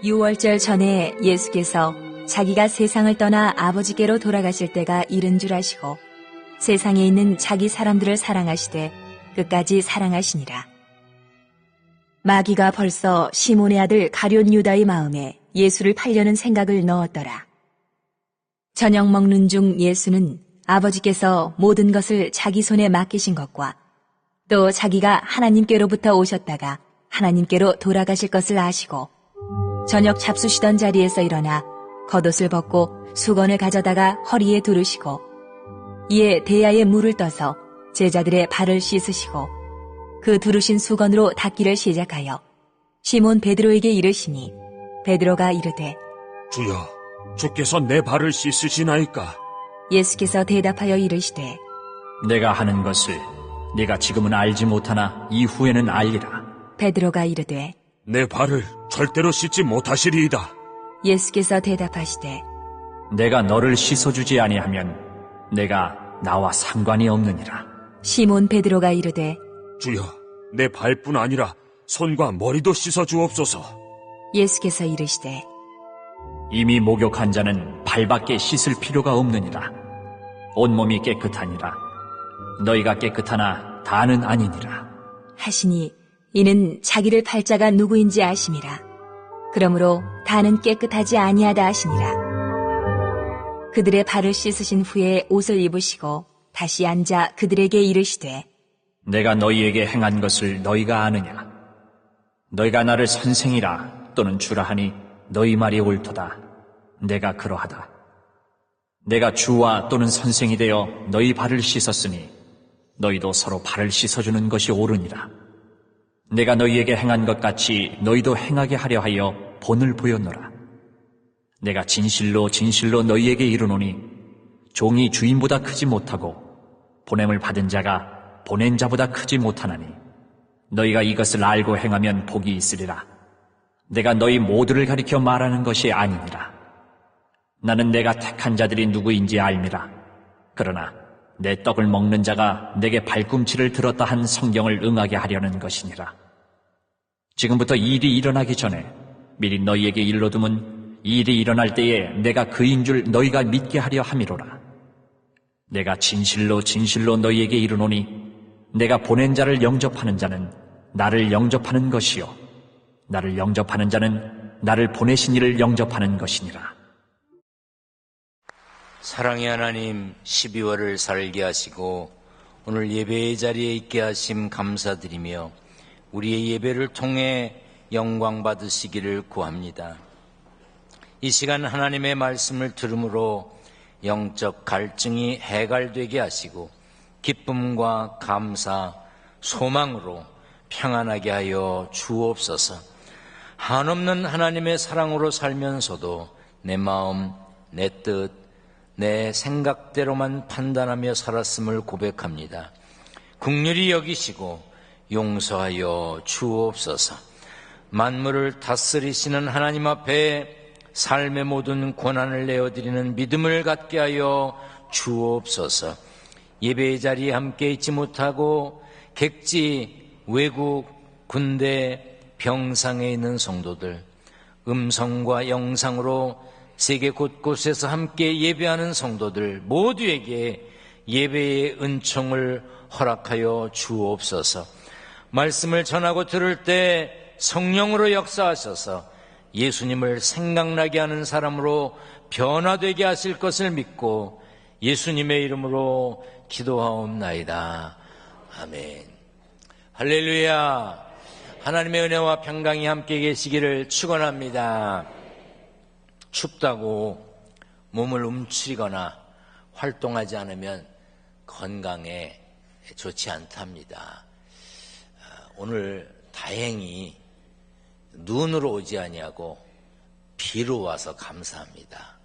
유월절 전에 예수께서 자기가 세상을 떠나 아버지께로 돌아가실 때가 이른 줄 아시고 세상에 있는 자기 사람들을 사랑하시되 끝까지 사랑하시니라. 마귀가 벌써 시몬의 아들 가룟 유다의 마음에 예수를 팔려는 생각을 넣었더라. 저녁 먹는 중 예수는 아버지께서 모든 것을 자기 손에 맡기신 것과 또 자기가 하나님께로부터 오셨다가 하나님께로 돌아가실 것을 아시고 저녁 잡수시던 자리에서 일어나 겉옷을 벗고 수건을 가져다가 허리에 두르시고 이에 대야에 물을 떠서 제자들의 발을 씻으시고 그 두르신 수건으로 닦기를 시작하여 시몬 베드로에게 이르시니 베드로가 이르되 주여, 주께서 내 발을 씻으시나이까? 예수께서 대답하여 이르시되 내가 하는 것을 네가 지금은 알지 못하나 이후에는 알리라. 베드로가 이르되 내 발을 절대로 씻지 못하시리이다. 예수께서 대답하시되 내가 너를 씻어주지 아니하면 내가 나와 상관이 없느니라. 시몬 베드로가 이르되 주여, 내 발뿐 아니라 손과 머리도 씻어주옵소서. 예수께서 이르시되 이미 목욕한 자는 발밖에 씻을 필요가 없느니라. 온몸이 깨끗하니라. 너희가 깨끗하나 다는 아니니라. 하시니 이는 자기를 팔 자가 누구인지 아심이라. 그러므로 다는 깨끗하지 아니하다 하시니라. 그들의 발을 씻으신 후에 옷을 입으시고 다시 앉아 그들에게 이르시되 내가 너희에게 행한 것을 너희가 아느냐? 너희가 나를 선생이라 또는 주라 하니 너희 말이 옳도다. 내가 그러하다. 내가 주와 또는 선생이 되어 너희 발을 씻었으니 너희도 서로 발을 씻어주는 것이 옳으니라. 내가 너희에게 행한 것 같이 너희도 행하게 하려 하여 본을 보였노라. 내가 진실로 진실로 너희에게 이르노니 종이 주인보다 크지 못하고 보냄을 받은 자가 보낸 자보다 크지 못하나니 너희가 이것을 알고 행하면 복이 있으리라. 내가 너희 모두를 가리켜 말하는 것이 아니니라. 나는 내가 택한 자들이 누구인지 알미라. 그러나 내 떡을 먹는 자가 내게 발꿈치를 들었다 한 성경을 응하게 하려는 것이니라. 지금부터 일이 일어나기 전에 미리 너희에게 일러두면 일이 일어날 때에 내가 그인 줄 너희가 믿게 하려 함이로라. 내가 진실로 진실로 너희에게 이르노니 내가 보낸 자를 영접하는 자는 나를 영접하는 것이요 나를 영접하는 자는 나를 보내신 이를 영접하는 것이니라. 사랑의 하나님, 12월을 살게 하시고 오늘 예배의 자리에 있게 하심 감사드리며 우리의 예배를 통해 영광 받으시기를 구합니다. 이 시간 하나님의 말씀을 들음으로 영적 갈증이 해갈되게 하시고 기쁨과 감사, 소망으로 평안하게 하여 주옵소서. 한없는 하나님의 사랑으로 살면서도 내 마음, 내 뜻, 내 생각대로만 판단하며 살았음을 고백합니다. 긍휼히 여기시고 용서하여 주옵소서. 만물을 다스리시는 하나님 앞에 삶의 모든 고난을 내어드리는 믿음을 갖게 하여 주옵소서. 예배의 자리에 함께 있지 못하고 객지, 외국, 군대, 병상에 있는 성도들, 음성과 영상으로 세계 곳곳에서 함께 예배하는 성도들 모두에게 예배의 은총을 허락하여 주옵소서. 말씀을 전하고 들을 때 성령으로 역사하셔서 예수님을 생각나게 하는 사람으로 변화되게 하실 것을 믿고 예수님의 이름으로 기도하옵나이다. 아멘. 할렐루야. 하나님의 은혜와 평강이 함께 계시기를 축원합니다. 춥다고 몸을 움츠리거나 활동하지 않으면 건강에 좋지 않답니다. 오늘 다행히 눈으로 오지 아니하고 비로 와서 감사합니다.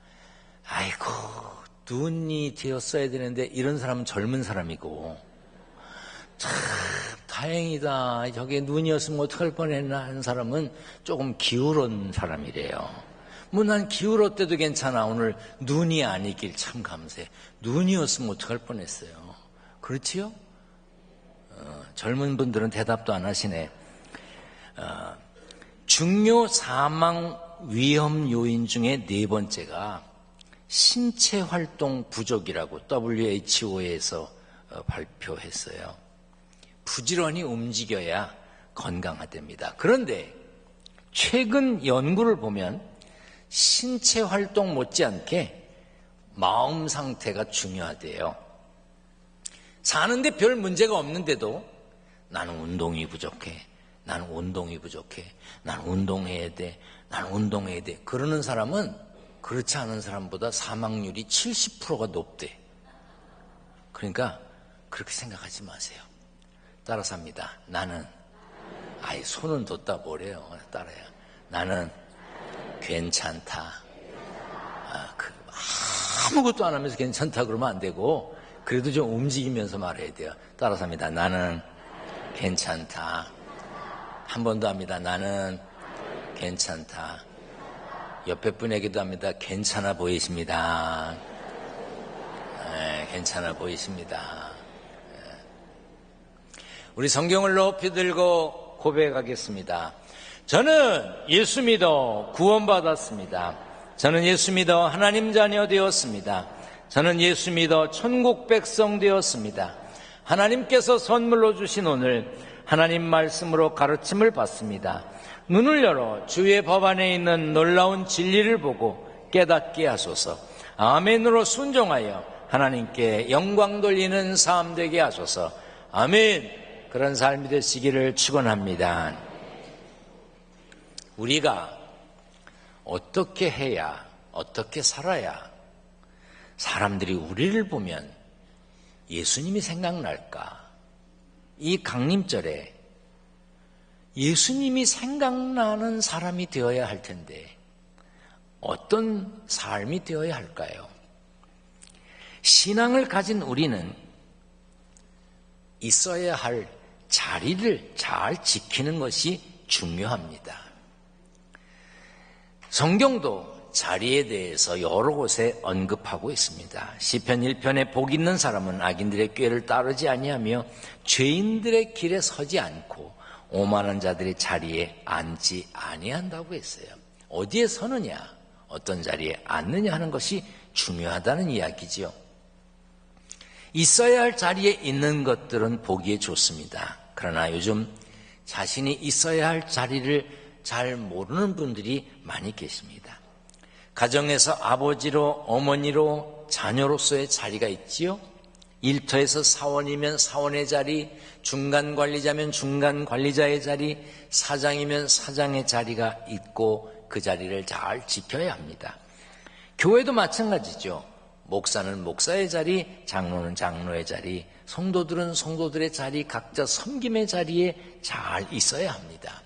아이고, 눈이 되었어야 되는데 이런 사람은 젊은 사람이고 참 다행이다. 저게 눈이었으면 어떡할 뻔했나 하는 사람은 조금 기울은 사람이래요. 뭐 난 기울었대도 괜찮아. 오늘 눈이 아니길 참 감사해. 눈이었으면 어떡할 뻔했어요. 그렇지요? 젊은 분들은 대답도 안 하시네. 중요 사망 위험 요인 중에 네 번째가 신체 활동 부족이라고 WHO에서 발표했어요. 부지런히 움직여야 건강하답니다. 그런데 최근 연구를 보면 신체 활동 못지않게 마음 상태가 중요하대요. 사는데 별 문제가 없는데도 나는 운동이 부족해. 나는 운동이 부족해. 난 운동해야 돼. 난 운동해야 돼. 그러는 사람은 그렇지 않은 사람보다 사망률이 70%가 높대. 그러니까 그렇게 생각하지 마세요. 따라서 합니다. 나는 손은 뒀다 뭐래요. 따라야. 나는 괜찮다. 아무것도 안 하면서 괜찮다 그러면 안 되고 그래도 좀 움직이면서 말해야 돼요. 따라서 합니다. 나는 괜찮다. 한 번 더 합니다. 나는 괜찮다. 옆에 분에게도 합니다. 괜찮아 보이십니다. 네, 괜찮아 보이십니다. 네. 우리 성경을 높이 들고 고백하겠습니다. 저는 예수 믿어 구원받았습니다. 저는 예수 믿어 하나님 자녀 되었습니다. 저는 예수 믿어 천국 백성 되었습니다. 하나님께서 선물로 주신 오늘 하나님 말씀으로 가르침을 받습니다. 눈을 열어 주의 법 안에 있는 놀라운 진리를 보고 깨닫게 하소서. 아멘으로 순종하여 하나님께 영광 돌리는 삶 되게 하소서. 아멘. 그런 삶이 되시기를 축원합니다. 우리가 어떻게 해야, 어떻게 살아야 사람들이 우리를 보면 예수님이 생각날까? 이 강림절에 예수님이 생각나는 사람이 되어야 할 텐데 어떤 삶이 되어야 할까요? 신앙을 가진 우리는 있어야 할 자리를 잘 지키는 것이 중요합니다. 성경도 자리에 대해서 여러 곳에 언급하고 있습니다. 시편 1편에 복 있는 사람은 악인들의 꾀를 따르지 아니하며 죄인들의 길에 서지 않고 오만한 자들의 자리에 앉지 아니한다고 했어요. 어디에 서느냐, 어떤 자리에 앉느냐 하는 것이 중요하다는 이야기지요. 있어야 할 자리에 있는 것들은 보기에 좋습니다. 그러나 요즘 자신이 있어야 할 자리를 잘 모르는 분들이 많이 계십니다. 가정에서 아버지로, 어머니로, 자녀로서의 자리가 있지요. 일터에서 사원이면 사원의 자리, 중간 관리자면 중간 관리자의 자리, 사장이면 사장의 자리가 있고 그 자리를 잘 지켜야 합니다. 교회도 마찬가지죠. 목사는 목사의 자리, 장로는 장로의 자리, 성도들은 성도들의 자리, 각자 섬김의 자리에 잘 있어야 합니다.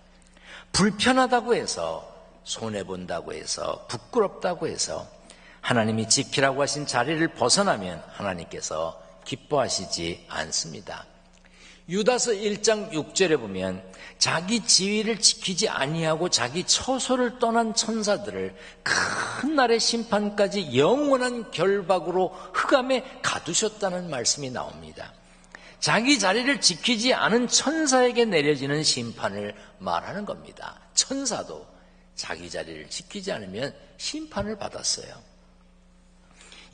불편하다고 해서, 손해본다고 해서, 부끄럽다고 해서 하나님이 지키라고 하신 자리를 벗어나면 하나님께서 기뻐하시지 않습니다. 유다서 1장 6절에 보면 자기 지위를 지키지 아니하고 자기 처소를 떠난 천사들을 큰 날의 심판까지 영원한 결박으로 흑암에 가두셨다는 말씀이 나옵니다. 자기 자리를 지키지 않은 천사에게 내려지는 심판을 말하는 겁니다. 천사도 자기 자리를 지키지 않으면 심판을 받았어요.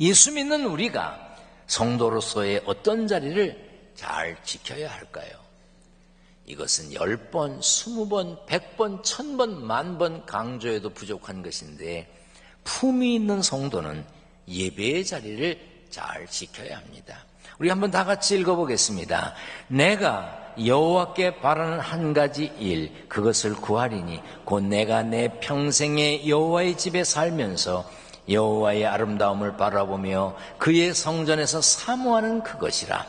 예수 믿는 우리가 성도로서의 어떤 자리를 잘 지켜야 할까요? 이것은 10번, 20번, 100번, 1000번, 10,000번 강조해도 부족한 것인데 품위 있는 성도는 예배의 자리를 잘 지켜야 합니다. 우리 한번 다 같이 읽어보겠습니다. 내가 여호와께 바라는 한 가지 일, 그것을 구하리니 곧 내가 내 평생에 여호와의 집에 살면서 여호와의 아름다움을 바라보며 그의 성전에서 사모하는 그것이라.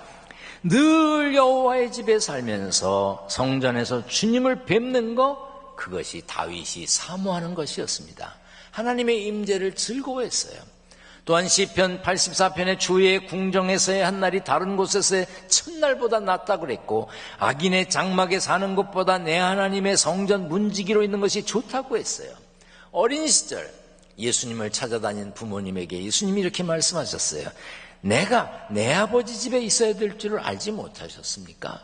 늘 여호와의 집에 살면서 성전에서 주님을 뵙는 것, 그것이 다윗이 사모하는 것이었습니다. 하나님의 임재를 즐거워했어요. 또한 시편 84편에 주의 궁정에서의 한 날이 다른 곳에서의 첫날보다 낫다고 그랬고, 악인의 장막에 사는 것보다 내 하나님의 성전 문지기로 있는 것이 좋다고 했어요. 어린 시절 예수님을 찾아다닌 부모님에게 예수님이 이렇게 말씀하셨어요. 내가 내 아버지 집에 있어야 될 줄을 알지 못하셨습니까?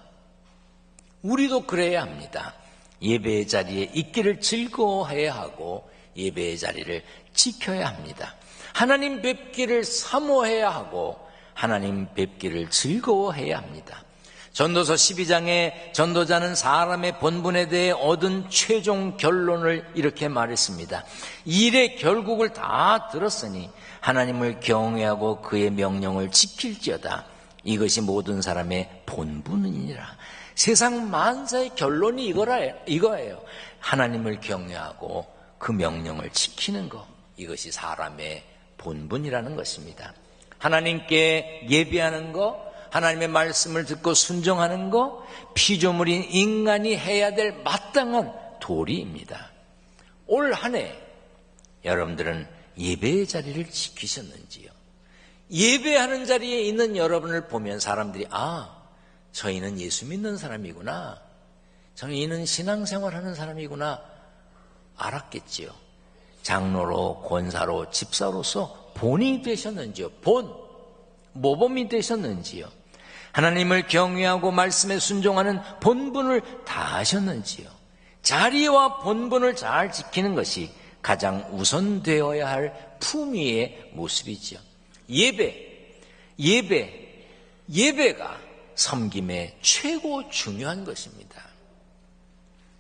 우리도 그래야 합니다. 예배의 자리에 있기를 즐거워해야 하고 예배의 자리를 지켜야 합니다. 하나님 뵙기를 사모해야 하고 하나님 뵙기를 즐거워해야 합니다. 전도서 12장에 전도자는 사람의 본분에 대해 얻은 최종 결론을 이렇게 말했습니다. 일의 결국을 다 들었으니 하나님을 경외하고 그의 명령을 지킬지어다. 이것이 모든 사람의 본분이니라. 세상 만사의 결론이 이거예요. 하나님을 경외하고 그 명령을 지키는 것, 이것이 사람의 본분이라는 것입니다. 하나님께 예배하는 것, 하나님의 말씀을 듣고 순종하는 것, 피조물인 인간이 해야 될 마땅한 도리입니다. 올 한 해 여러분들은 예배의 자리를 지키셨는지요? 예배하는 자리에 있는 여러분을 보면 사람들이 저희는 예수 믿는 사람이구나, 저희는 신앙생활하는 사람이구나 알았겠지요. 장로로, 권사로, 집사로서 본이 되셨는지요? 모범이 되셨는지요? 하나님을 경외하고 말씀에 순종하는 본분을 다하셨는지요? 자리와 본분을 잘 지키는 것이 가장 우선되어야 할 품위의 모습이지요. 예배가 섬김의 최고 중요한 것입니다.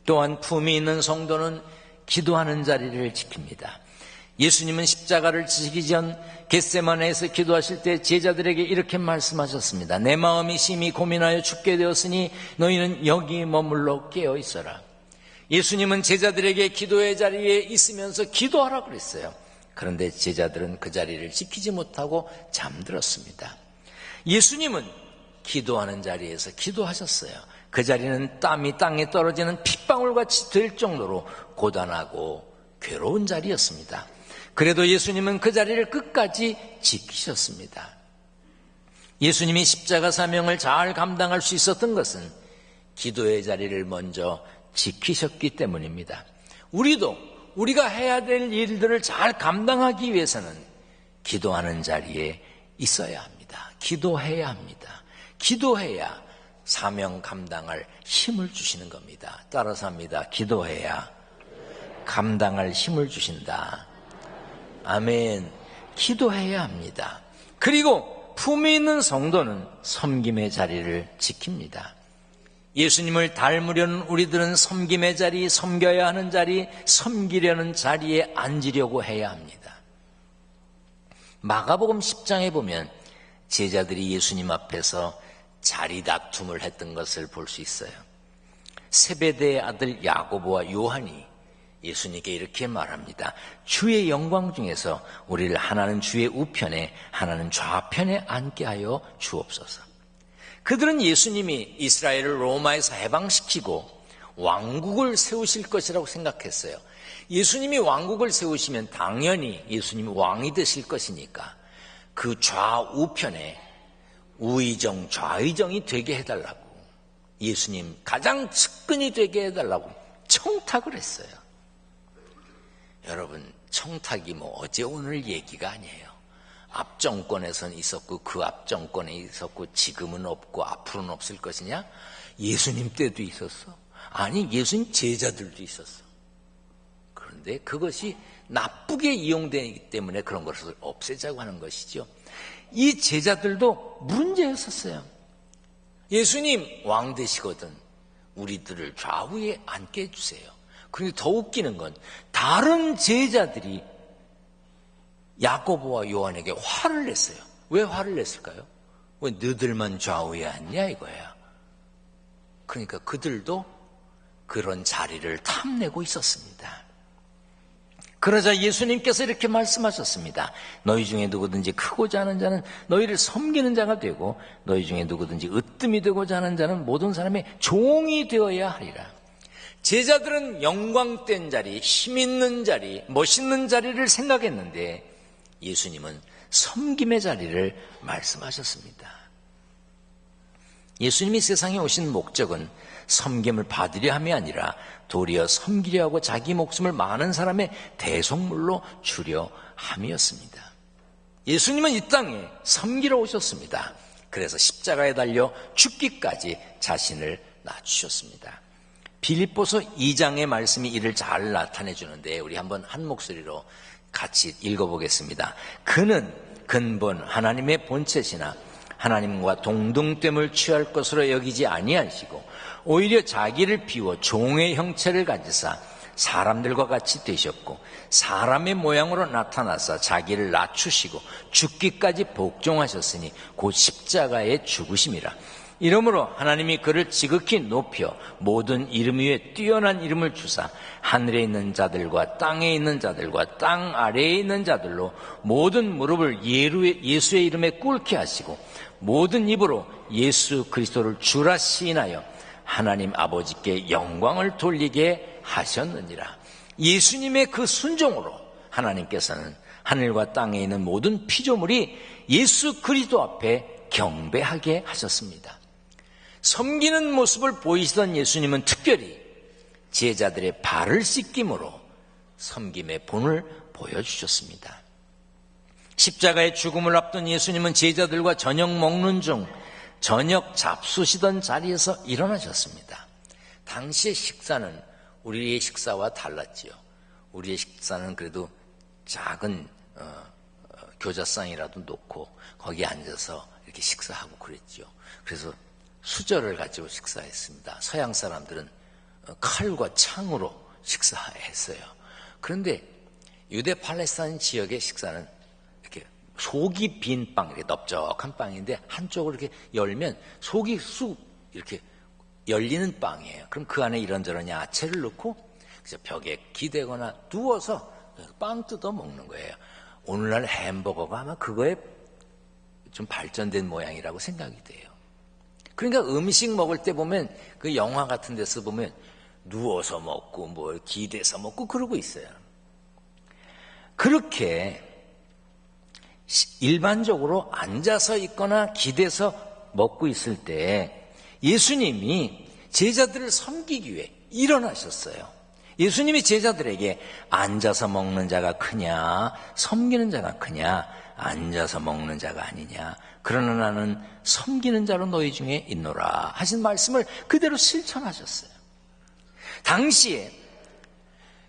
또한 품위 있는 성도는 기도하는 자리를 지킵니다. 예수님은 십자가를 지시기 전 겟세마네에서 기도하실 때 제자들에게 이렇게 말씀하셨습니다. 내 마음이 심히 고민하여 죽게 되었으니 너희는 여기 머물러 깨어 있어라. 예수님은 제자들에게 기도의 자리에 있으면서 기도하라 그랬어요. 그런데 제자들은 그 자리를 지키지 못하고 잠들었습니다. 예수님은 기도하는 자리에서 기도하셨어요. 그 자리는 땀이 땅에 떨어지는 핏방울같이 될 정도로 고단하고 괴로운 자리였습니다. 그래도 예수님은 그 자리를 끝까지 지키셨습니다. 예수님이 십자가 사명을 잘 감당할 수 있었던 것은 기도의 자리를 먼저 지키셨기 때문입니다. 우리가 해야 될 일들을 잘 감당하기 위해서는 기도하는 자리에 있어야 합니다. 기도해야 합니다. 기도해야 사명 감당할 힘을 주시는 겁니다. 따라서 합니다. 기도해야 감당할 힘을 주신다. 아멘. 기도해야 합니다. 그리고 품위 있는 성도는 섬김의 자리를 지킵니다. 예수님을 닮으려는 우리들은 섬김의 자리, 섬겨야 하는 자리, 섬기려는 자리에 앉으려고 해야 합니다. 마가복음 10장에 보면 제자들이 예수님 앞에서 자리 다툼을 했던 것을 볼 수 있어요. 세베대의 아들 야고보와 요한이 예수님께 이렇게 말합니다. 주의 영광 중에서 우리를 하나는 주의 우편에 하나는 좌편에 앉게 하여 주옵소서. 그들은 예수님이 이스라엘을 로마에서 해방시키고 왕국을 세우실 것이라고 생각했어요. 예수님이 왕국을 세우시면 당연히 예수님이 왕이 되실 것이니까 그 좌우편에 우의정, 좌의정이 되게 해달라고, 예수님 가장 측근이 되게 해달라고 청탁을 했어요. 여러분, 청탁이 어제 오늘 얘기가 아니에요. 앞 정권에선 있었고 그 앞 정권에 있었고 지금은 없고 앞으로는 없을 것이냐? 예수님 때도 있었어. 아니, 예수님 제자들도 있었어. 그런데 그것이 나쁘게 이용되기 때문에 그런 것을 없애자고 하는 것이죠. 이 제자들도 문제였었어요. 예수님 왕 되시거든 우리들을 좌우에 앉게 해주세요. 그런데 더 웃기는 건 다른 제자들이 야고보와 요한에게 화를 냈어요. 왜 화를 냈을까요? 왜 너들만 좌우에 앉냐 이거야. 그러니까 그들도 그런 자리를 탐내고 있었습니다. 그러자 예수님께서 이렇게 말씀하셨습니다. 너희 중에 누구든지 크고자 하는 자는 너희를 섬기는 자가 되고 너희 중에 누구든지 으뜸이 되고자 하는 자는 모든 사람의 종이 되어야 하리라. 제자들은 영광된 자리, 힘 있는 자리, 멋있는 자리를 생각했는데 예수님은 섬김의 자리를 말씀하셨습니다. 예수님이 세상에 오신 목적은 섬김을 받으려 함이 아니라 도리어 섬기려 하고 자기 목숨을 많은 사람의 대속물로 주려 함이었습니다. 예수님은 이 땅에 섬기러 오셨습니다. 그래서 십자가에 달려 죽기까지 자신을 낮추셨습니다. 빌립보서 2장의 말씀이 이를 잘 나타내 주는데 우리 한번 한 목소리로 같이 읽어보겠습니다. 그는 근본 하나님의 본체시나 하나님과 동등됨을 취할 것으로 여기지 아니하시고 오히려 자기를 비워 종의 형체를 가지사 사람들과 같이 되셨고 사람의 모양으로 나타나사 자기를 낮추시고 죽기까지 복종하셨으니 곧 십자가에 죽으심이라. 이러므로 하나님이 그를 지극히 높여 모든 이름 위에 뛰어난 이름을 주사 하늘에 있는 자들과 땅에 있는 자들과 땅 아래에 있는 자들로 모든 무릎을 예수의 이름에 꿇게 하시고 모든 입으로 예수 그리스도를 주라 시인하여 하나님 아버지께 영광을 돌리게 하셨느니라. 예수님의 그 순종으로 하나님께서는 하늘과 땅에 있는 모든 피조물이 예수 그리스도 앞에 경배하게 하셨습니다. 섬기는 모습을 보이시던 예수님은 특별히 제자들의 발을 씻김으로 섬김의 본을 보여주셨습니다. 십자가의 죽음을 앞둔 예수님은 제자들과 저녁 먹는 중 저녁 잡수시던 자리에서 일어나셨습니다. 당시의 식사는 우리의 식사와 달랐지요. 우리의 식사는 그래도 작은 교자상이라도 놓고 거기에 앉아서 이렇게 식사하고 그랬지요. 그래서 수저를 가지고 식사했습니다. 서양 사람들은 칼과 창으로 식사했어요. 그런데 유대 팔레스타인 지역의 식사는 이렇게 속이 빈 빵, 이렇게 넓적한 빵인데 한쪽을 이렇게 열면 속이 쑥 이렇게 열리는 빵이에요. 그럼 그 안에 이런저런 야채를 넣고 그래서 벽에 기대거나 누워서 빵 뜯어 먹는 거예요. 오늘날 햄버거가 아마 그거에 좀 발전된 모양이라고 생각이 돼요. 그러니까 음식 먹을 때 보면 그 영화 같은 데서 보면 누워서 먹고 뭐 기대서 먹고 그러고 있어요. 그렇게 일반적으로 앉아서 있거나 기대서 먹고 있을 때 예수님이 제자들을 섬기기 위해 일어나셨어요. 예수님이 제자들에게 앉아서 먹는 자가 크냐 섬기는 자가 크냐, 앉아서 먹는 자가 아니냐, 그러나 나는 섬기는 자로 너희 중에 있노라 하신 말씀을 그대로 실천하셨어요. 당시에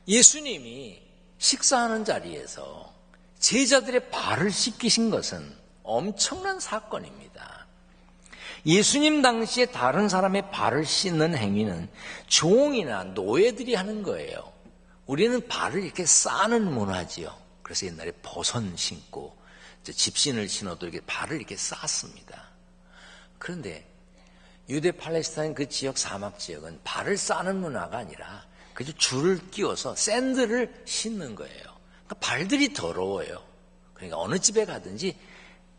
예수님이 식사하는 자리에서 제자들의 발을 씻기신 것은 엄청난 사건입니다. 예수님 당시에 다른 사람의 발을 씻는 행위는 종이나 노예들이 하는 거예요. 우리는 발을 이렇게 싸는 문화지요. 그래서 옛날에 버선 신고 집신을 신어도 이렇게 발을 이렇게 쌌습니다. 그런데 유대 팔레스타인 그 지역 사막 지역은 발을 싸는 문화가 아니라 그저 줄을 끼워서 샌들을 신는 거예요. 그러니까 발들이 더러워요. 그러니까 어느 집에 가든지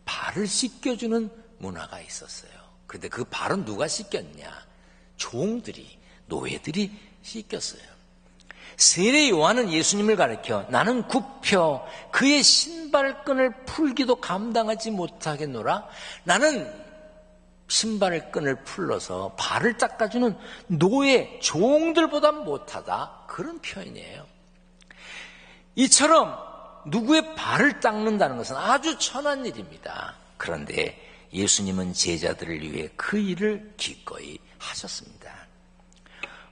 발을 씻겨주는 문화가 있었어요. 그런데 그 발은 누가 씻겼냐? 종들이, 노예들이 씻겼어요. 세례 요한은 예수님을 가리켜 나는 굽혀 그의 신발끈을 풀기도 감당하지 못하겠노라. 나는 신발의 끈을 풀러서 발을 닦아주는 노예, 종들보다 못하다. 그런 표현이에요. 이처럼 누구의 발을 닦는다는 것은 아주 천한 일입니다. 그런데 예수님은 제자들을 위해 그 일을 기꺼이 하셨습니다.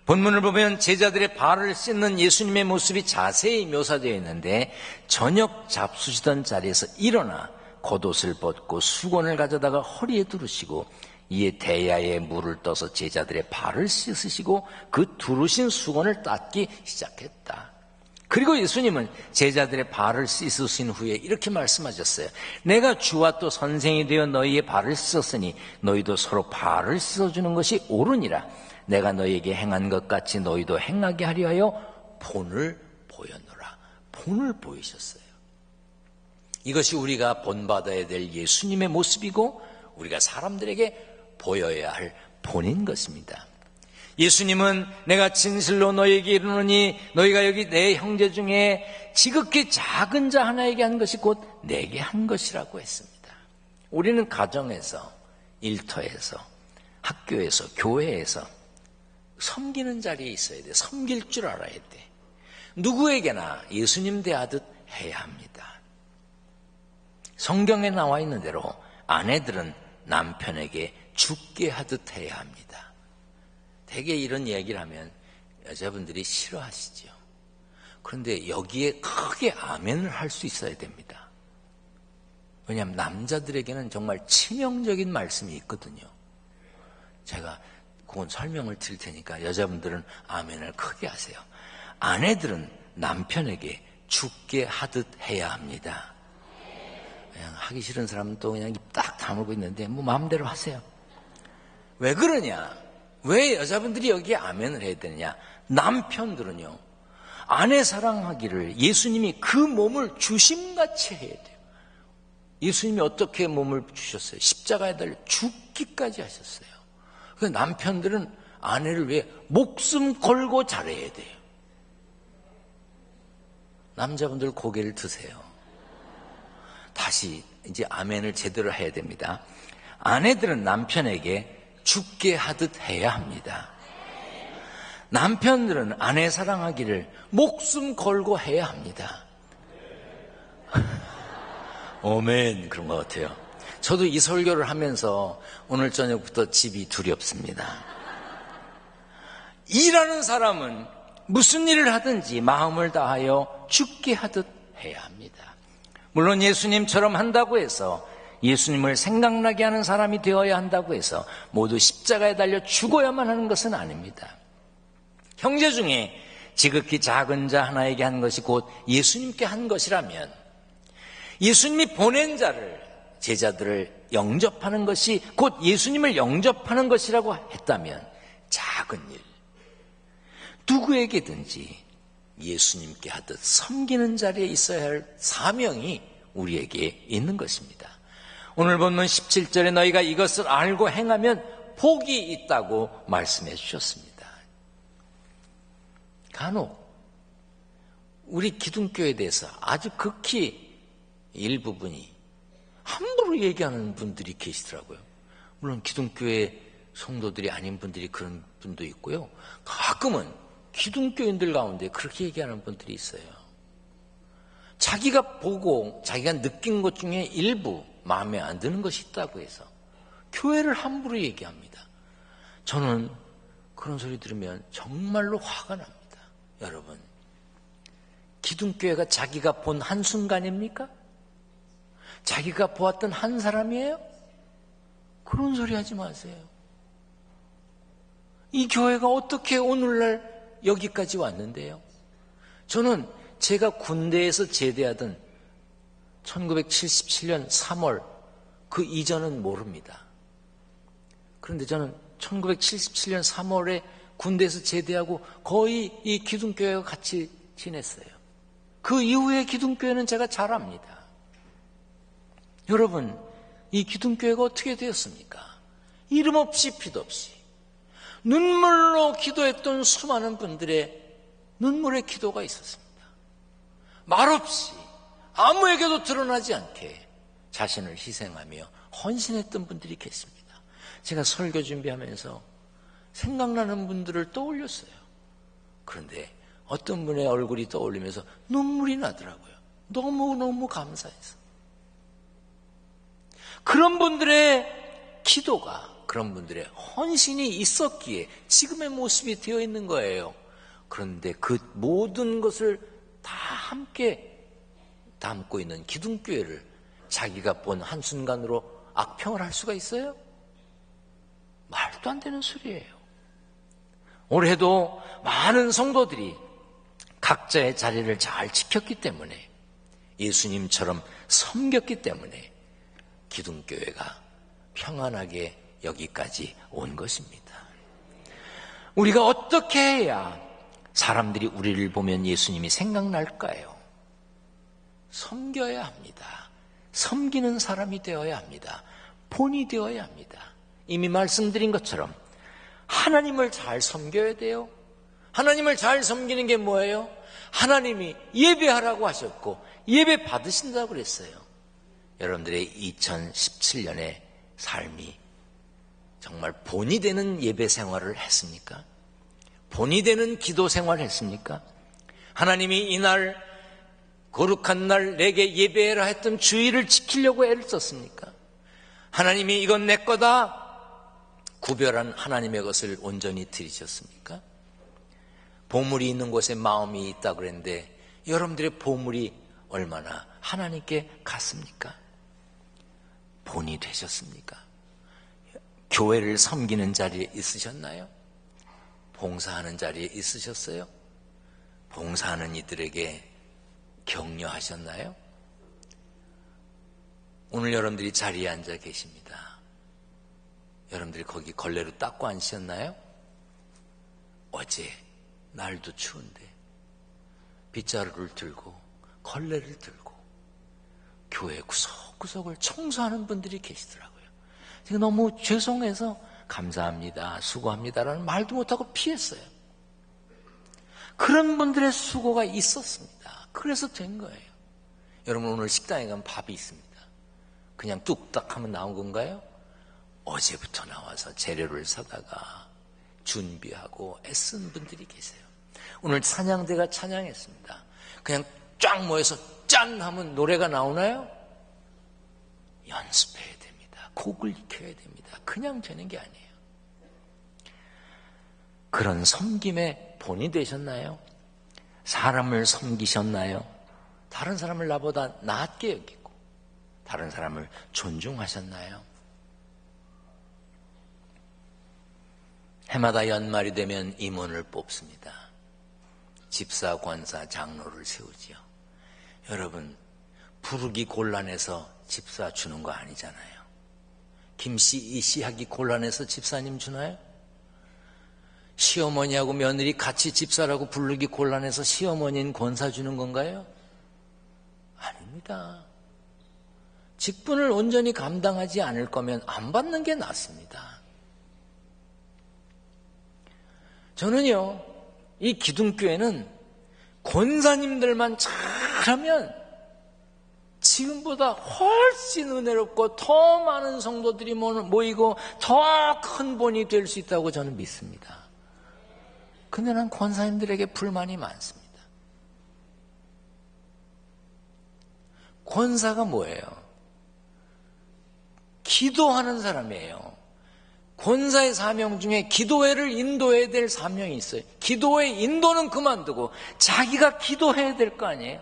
본문을 보면 제자들의 발을 씻는 예수님의 모습이 자세히 묘사되어 있는데 저녁 잡수시던 자리에서 일어나 겉옷을 벗고 수건을 가져다가 허리에 두르시고 이에 대야에 물을 떠서 제자들의 발을 씻으시고 그 두르신 수건을 닦기 시작했다. 그리고 예수님은 제자들의 발을 씻으신 후에 이렇게 말씀하셨어요. 내가 주와 또 선생이 되어 너희의 발을 씻었으니 너희도 서로 발을 씻어주는 것이 옳으니라. 내가 너희에게 행한 것 같이 너희도 행하게 하려 하여 본을 보였노라. 본을 보이셨어요. 이것이 우리가 본받아야 될 예수님의 모습이고 우리가 사람들에게 보여야 할 본인 것입니다. 예수님은 내가 진실로 너희에게 이르노니 너희가 여기 내 형제 중에 지극히 작은 자 하나에게 한 것이 곧 내게 한 것이라고 했습니다. 우리는 가정에서, 일터에서, 학교에서, 교회에서 섬기는 자리에 있어야 돼. 섬길 줄 알아야 돼. 누구에게나 예수님 대하듯 해야 합니다. 성경에 나와 있는 대로 아내들은 남편에게 죽게 하듯 해야 합니다. 대개 이런 얘기를 하면 여자분들이 싫어하시죠. 그런데 여기에 크게 아멘을 할 수 있어야 됩니다. 왜냐하면 남자들에게는 정말 치명적인 말씀이 있거든요. 제가 그건 설명을 드릴 테니까 여자분들은 아멘을 크게 하세요. 아내들은 남편에게 죽게 하듯 해야 합니다. 그냥 하기 싫은 사람은 또 그냥 입 딱 다물고 있는데 뭐 마음대로 하세요. 왜 그러냐? 왜 여자분들이 여기에 아멘을 해야 되느냐? 남편들은요, 아내 사랑하기를 예수님이 그 몸을 주심같이 해야 돼요. 예수님이 어떻게 몸을 주셨어요? 십자가에 달려 죽기까지 하셨어요. 그래서 남편들은 아내를 위해 목숨 걸고 잘해야 돼요. 남자분들 고개를 드세요. 다시 이제 아멘을 제대로 해야 됩니다. 아내들은 남편에게 죽게 하듯 해야 합니다. 남편들은 아내 사랑하기를 목숨 걸고 해야 합니다. 아멘. 그런 것 같아요. 저도 이 설교를 하면서 오늘 저녁부터 집이 두렵습니다. 일하는 사람은 무슨 일을 하든지 마음을 다하여 죽게 하듯 해야 합니다. 물론 예수님처럼 한다고 해서, 예수님을 생각나게 하는 사람이 되어야 한다고 해서 모두 십자가에 달려 죽어야만 하는 것은 아닙니다. 형제 중에 지극히 작은 자 하나에게 한 것이 곧 예수님께 한 것이라면, 예수님이 보낸 자를, 제자들을 영접하는 것이 곧 예수님을 영접하는 것이라고 했다면, 작은 일, 누구에게든지 예수님께 하듯 섬기는 자리에 있어야 할 사명이 우리에게 있는 것입니다. 오늘 본문 17절에 너희가 이것을 알고 행하면 복이 있다고 말씀해 주셨습니다. 간혹 우리 기독교에 대해서 아주 극히 일부분이 함부로 얘기하는 분들이 계시더라고요. 물론 기독교의 성도들이 아닌 분들이 그런 분도 있고요. 가끔은 기독교인들 가운데 그렇게 얘기하는 분들이 있어요. 자기가 보고 자기가 느낀 것 중에 일부 마음에 안 드는 것이 있다고 해서 교회를 함부로 얘기합니다. 저는 그런 소리 들으면 정말로 화가 납니다. 여러분, 기독교회가 자기가 본 한순간입니까? 자기가 보았던 한 사람이에요? 그런 소리 하지 마세요. 이 교회가 어떻게 오늘날 여기까지 왔는데요. 저는 제가 군대에서 제대하던 1977년 3월 그 이전은 모릅니다. 그런데 저는 1977년 3월에 군대에서 제대하고 거의 이 기둥교회와 같이 지냈어요. 그 이후에 기둥교회는 제가 잘 압니다. 여러분, 이 기둥교회가 어떻게 되었습니까? 이름 없이 빛 없이 눈물로 기도했던 수많은 분들의 눈물의 기도가 있었습니다. 말없이 아무에게도 드러나지 않게 자신을 희생하며 헌신했던 분들이 계십니다. 제가 설교 준비하면서 생각나는 분들을 떠올렸어요. 그런데 어떤 분의 얼굴이 떠올리면서 눈물이 나더라고요. 너무너무 감사해서. 그런 분들의 기도가, 그런 분들의 헌신이 있었기에 지금의 모습이 되어 있는 거예요. 그런데 그 모든 것을 다 함께 담고 있는 기둥교회를 자기가 본 한순간으로 악평을 할 수가 있어요? 말도 안 되는 소리예요. 올해도 많은 성도들이 각자의 자리를 잘 지켰기 때문에, 예수님처럼 섬겼기 때문에 기둥교회가 평안하게 여기까지 온 것입니다. 우리가 어떻게 해야 사람들이 우리를 보면 예수님이 생각날까요? 섬겨야 합니다. 섬기는 사람이 되어야 합니다. 본이 되어야 합니다. 이미 말씀드린 것처럼 하나님을 잘 섬겨야 돼요. 하나님을 잘 섬기는 게 뭐예요? 하나님이 예배하라고 하셨고 예배 받으신다고 그랬어요. 여러분들의 2017년의 삶이 정말 본이 되는 예배 생활을 했습니까? 본이 되는 기도 생활을 했습니까? 하나님이 이날 거룩한 날 내게 예배해라 했던 주의를 지키려고 애를 썼습니까? 하나님이 이건 내 거다 구별한 하나님의 것을 온전히 드리셨습니까? 보물이 있는 곳에 마음이 있다 그랬는데 여러분들의 보물이 얼마나 하나님께 갔습니까? 본이 되셨습니까? 교회를 섬기는 자리에 있으셨나요? 봉사하는 자리에 있으셨어요? 봉사하는 이들에게 격려하셨나요? 오늘 여러분들이 자리에 앉아 계십니다. 여러분들이 거기 걸레로 닦고 앉으셨나요? 어제 날도 추운데 빗자루를 들고 걸레를 들고 교회 구석구석을 청소하는 분들이 계시더라고요. 제가 너무 죄송해서 감사합니다, 수고합니다라는 말도 못하고 피했어요. 그런 분들의 수고가 있었습니다. 그래서 된 거예요. 여러분 오늘 식당에 가면 밥이 있습니다. 그냥 뚝딱 하면 나온 건가요? 어제부터 나와서 재료를 사다가 준비하고 애쓴 분들이 계세요. 오늘 찬양대가 찬양했습니다. 그냥 쫙 모여서 짠 하면 노래가 나오나요? 연습해야 됩니다. 곡을 익혀야 됩니다. 그냥 되는 게 아니에요. 그런 섬김의 본이 되셨나요? 사람을 섬기셨나요? 다른 사람을 나보다 낫게 여기고 다른 사람을 존중하셨나요? 해마다 연말이 되면 임원을 뽑습니다. 집사, 권사, 장로를 세우지요. 여러분, 부르기 곤란해서 집사 주는 거 아니잖아요. 김씨, 이씨 하기 곤란해서 집사님 주나요? 시어머니하고 며느리 같이 집사라고 부르기 곤란해서 시어머니인 권사 주는 건가요? 아닙니다. 직분을 온전히 감당하지 않을 거면 안 받는 게 낫습니다. 저는요, 이 기둥교회는 권사님들만 잘하면 지금보다 훨씬 은혜롭고 더 많은 성도들이 모이고 더 큰 본이 될 수 있다고 저는 믿습니다. 근데 난 권사님들에게 불만이 많습니다. 권사가 뭐예요? 기도하는 사람이에요. 권사의 사명 중에 기도회를 인도해야 될 사명이 있어요. 기도회 인도는 그만두고 자기가 기도해야 될 거 아니에요?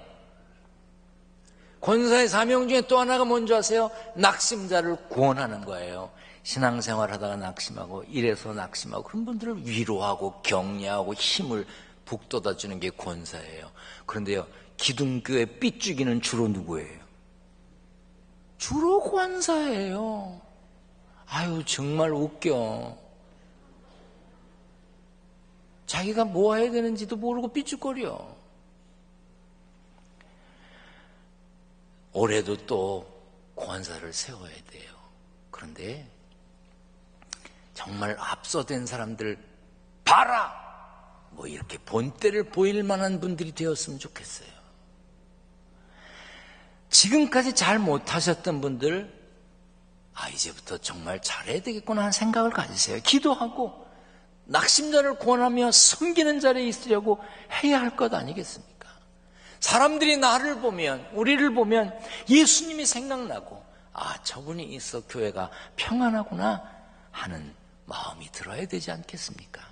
권사의 사명 중에 또 하나가 뭔지 아세요? 낙심자를 구원하는 거예요. 신앙생활 하다가 낙심하고 이래서 낙심하고 그런 분들을 위로하고 격려하고 힘을 북돋아 주는 게 권사예요. 그런데요, 기둥교회 삐죽이는 주로 누구예요? 주로 권사예요. 아유, 정말 웃겨. 자기가 뭐 해야 되는지도 모르고 삐죽거려. 올해도 또 권사를 세워야 돼요. 그런데 정말 앞서된 사람들 봐라! 뭐 이렇게 본때를 보일 만한 분들이 되었으면 좋겠어요. 지금까지 잘 못하셨던 분들, 이제부터 정말 잘해야 되겠구나 하는 생각을 가지세요. 기도하고 낙심자를 구원하며 섬기는 자리에 있으려고 해야 할 것 아니겠습니까? 사람들이 나를 보면, 우리를 보면 예수님이 생각나고 저분이 있어 교회가 평안하구나 하는 마음이 들어야 되지 않겠습니까?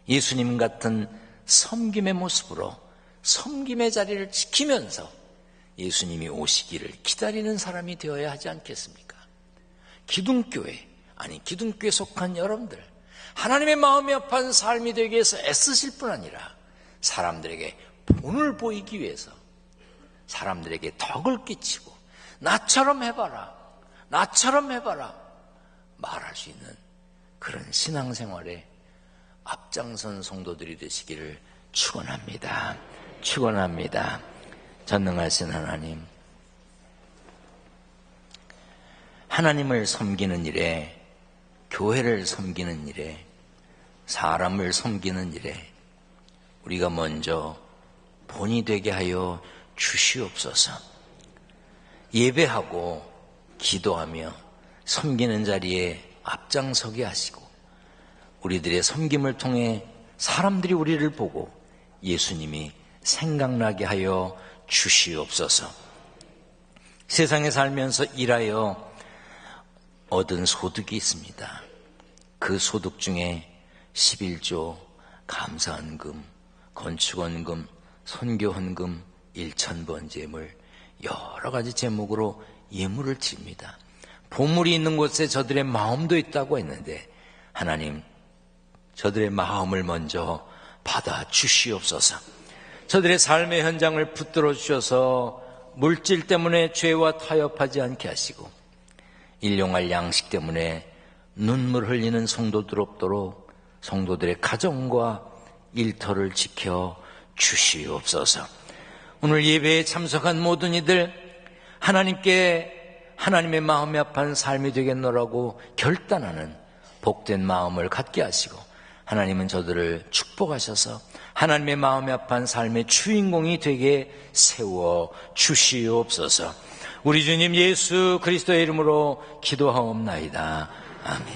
예수님 같은 섬김의 모습으로 섬김의 자리를 지키면서 예수님이 오시기를 기다리는 사람이 되어야 하지 않겠습니까? 기둥교회, 기둥교회에 속한 여러분들, 하나님의 마음이 합한 삶이 되기 위해서 애쓰실 뿐 아니라 사람들에게 본을 보이기 위해서 사람들에게 덕을 끼치고 나처럼 해봐라, 나처럼 해봐라 말할 수 있는 그런 신앙생활에 앞장선 성도들이 되시기를 축원합니다. 축원합니다. 전능하신 하나님, 하나님을 섬기는 일에, 교회를 섬기는 일에, 사람을 섬기는 일에 우리가 먼저 본이 되게 하여 주시옵소서. 예배하고 기도하며 섬기는 자리에 앞장서게 하시고 우리들의 섬김을 통해 사람들이 우리를 보고 예수님이 생각나게 하여 주시옵소서. 세상에 살면서 일하여 얻은 소득이 있습니다. 그 소득 중에 11조, 감사헌금, 건축원금, 선교헌금, 일천번제물 여러 가지 제목으로 예물을 드립니다. 보물이 있는 곳에 저들의 마음도 있다고 했는데 하나님, 저들의 마음을 먼저 받아 주시옵소서. 저들의 삶의 현장을 붙들어 주셔서 물질 때문에 죄와 타협하지 않게 하시고 일용할 양식 때문에 눈물 흘리는 성도들 없도록 성도들의 가정과 일터를 지켜 주시옵소서. 오늘 예배에 참석한 모든 이들 하나님께 하나님의 마음이 아픈 삶이 되겠노라고 결단하는 복된 마음을 갖게 하시고 하나님은 저들을 축복하셔서 하나님의 마음이 아픈 삶의 주인공이 되게 세워 주시옵소서. 우리 주님 예수 그리스도의 이름으로 기도하옵나이다. 아멘.